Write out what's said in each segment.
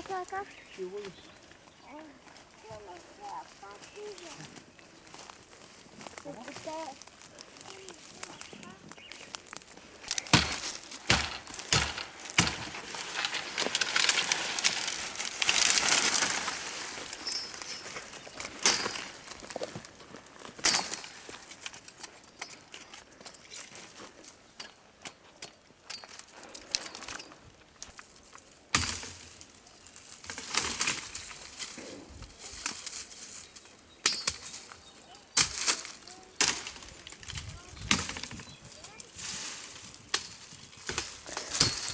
acá? Sí, voy. Yo no sé, patilla. Usted...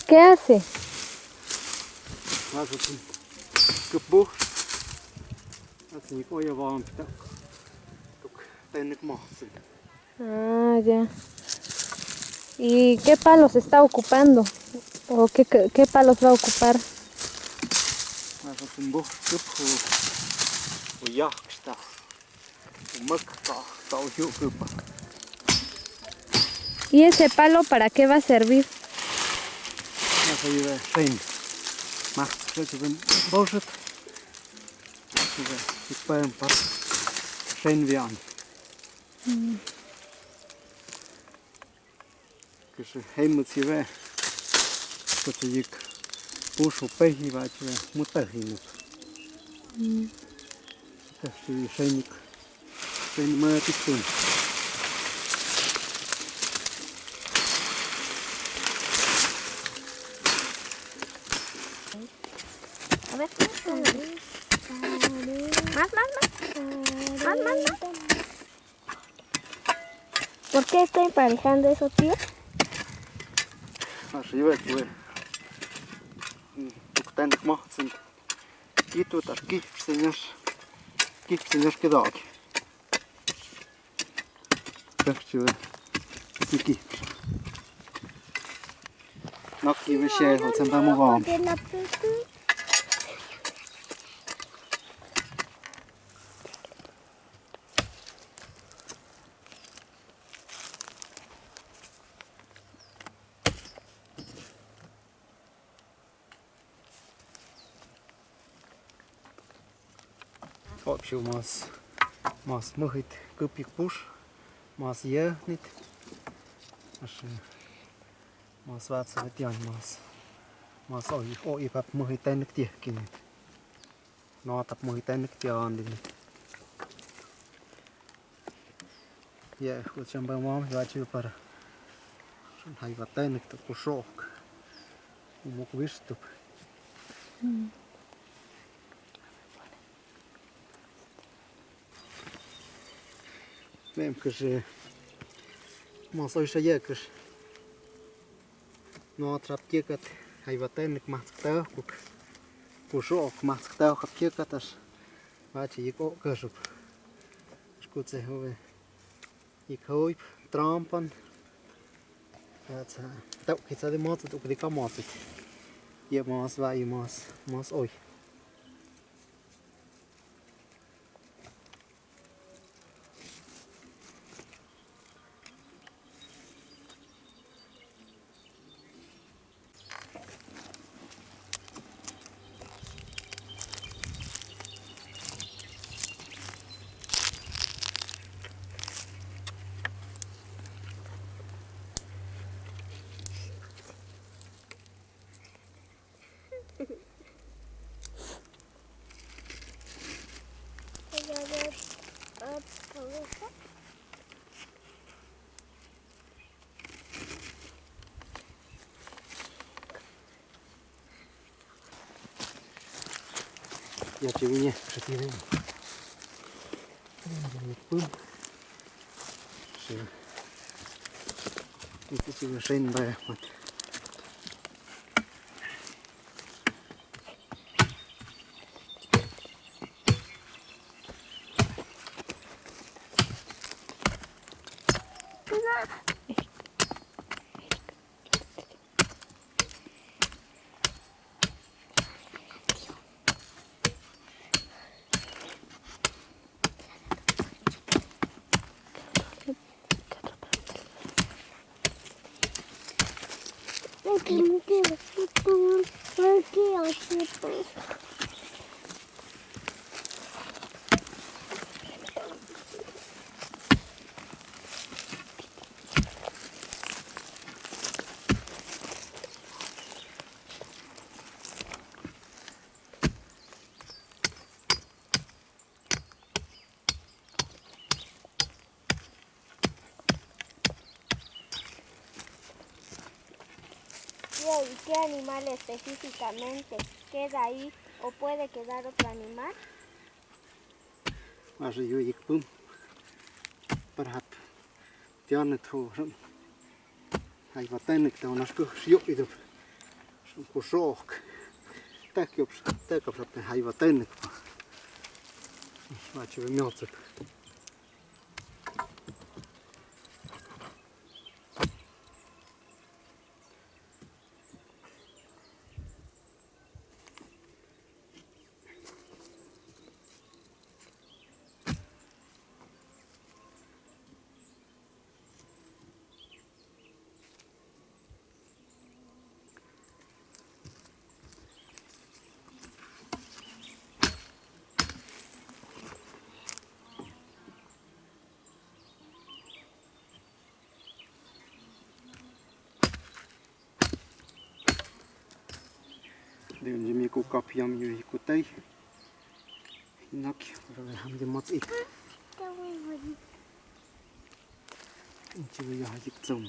¿Qué hace? Alltså till kuppbo. Alltså ni får ju vara en tak. Tuk tenik masin. Ah, ya. ¿Y qué palos está ocupando? ¿O qué palos va a ocupar? Alltså till bo kuppbo. Och jaksta. Och mukka. Ta och kuppa. ¿Y ese palo para qué va a servir? Alltså ju är fin. Macht så den boset. Så det är en par. Fin vi an. Kanske hemma till det. Så det gick push och pehi var det mot pehi. Det är fin. Fin med till stund. A ver, más. ¿Por qué estoy emparejando eso, tío? Alltså jag vet ju. Tenik masin. Kitu tar kipsinäs kedag. Tähtsyä. Tiki. Nakki vi ser hur sen där var. Opsju mas muhit kupik push. Mas nit. Alltså mas vatsa vet jag mas oi pap muhit tenik tiekin. No tap muhit tenik tiandin. Ja, goed zijn bij mama, ja, je para. Hij wat tenik te kusok. Moet wist op. Mem que mas hoje já que no trap tiekat hij wat tenik maakt tel kusok maakt tel gaat tiekat as wat je ook kusop. Goed zeg hoe ik hoop trampan. Dat dat iets aan de maat het ook de kamat. Je mas waar je mas oi. Ja ci nie przetwierdzę. I ci wyszedł be. Tranquilo, tranquilo, tranquilo. ¿y qué animal específicamente queda ahí o puede quedar otro animal? Más yo y pum. Para hap. Tiene tu. Hay batanek ta unas cosas yo y do. Son cosok. Tak yo tak op dat hay batanek. Macho we melts. Đường như cô cọp yam như cô tây nóc rồi ham đi mất ít chưa giờ dịch trồng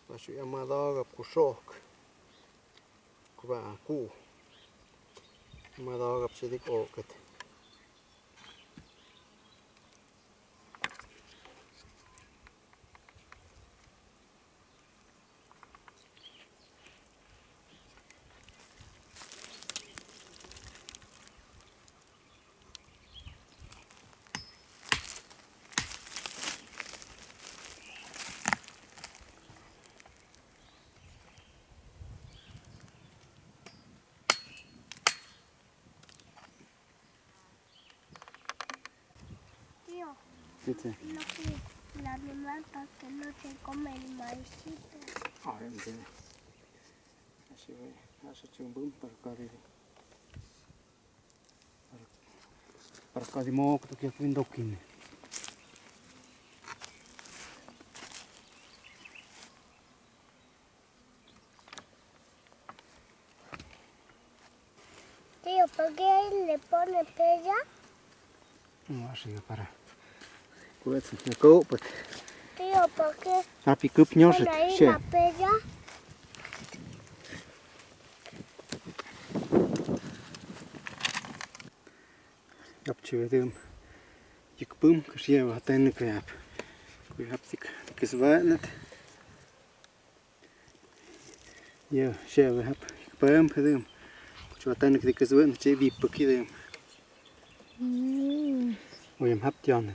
và sự em mà đó gặp cô sọc và cô mà đó gặp sự đi ổ cái Tío, thế thế no que el animal para que no se come el maicito. em thế này sẽ trường bướm para cá đi mò cái kia cũng độc kín Tío, ¿por qué ahí le pone pella? no así para pues me co pues Tío, ¿por qué happy cup nhau pone ahí sẽ la pella? gặp chưa thêm chiếc bướm cái xe vào tên cái hộp cái hộp cái sợi nữa giờ xe vào hộp bướm cái thêm cho tên cái sợi nó chế bị bực kia thêm ôi em hấp cho này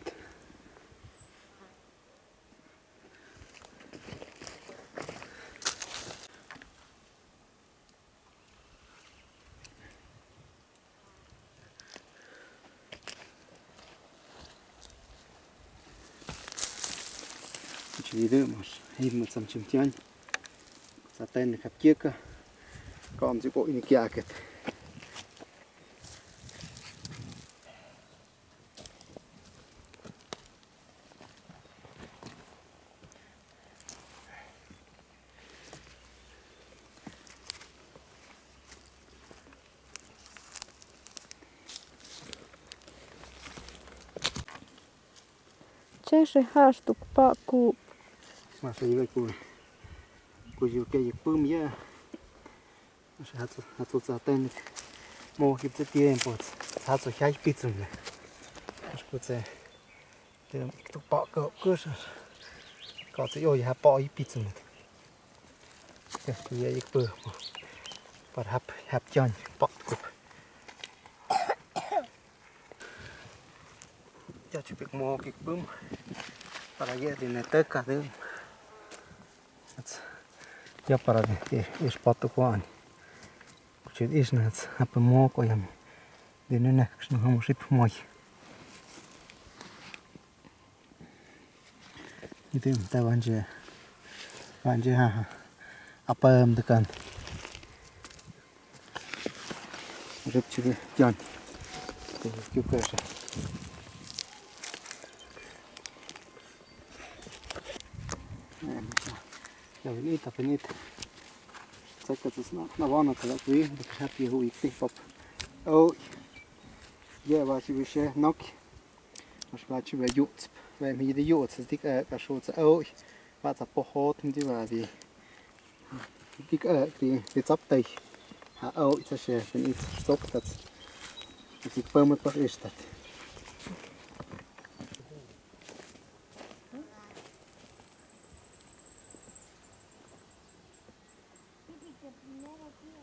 chỉ đỡ mà hình một sầm chim chăn sa tên này hấp chiếc còn chỉ bội này kia kìa Che se haastuk paku. mà phải vậy cô yêu cái gì bơm nhá sẽ hạt sa tên mua kịp tới tiền bột hạt sa khai pít rồi này cô sẽ từ tụ bọ cỡ cơ sở có sẽ ôi hạt bọ pít rồi này thì vậy bơm bọt hạt chọn bọ cục cho chụp được mua kịp bơm para vậy thì này tất cả thứ ya para de espato quan kuchet isnats apa mo ko yam de nena kshno hamu ship moy item ta banje ha apa am dekan rep chige jan to kyu kasa ya venita que es na vana que vi, de que happy hu ik tip op. Oh. Ja, was je weer nok. Als wat je weer joet. Wij hier de joet, dus dik als zo te oh. Wat op hoort die waar die. Dik die zap tij. Ha oh, het is een iets stop dat. Het ik pas met pas is dat. Sí, que primero, tío.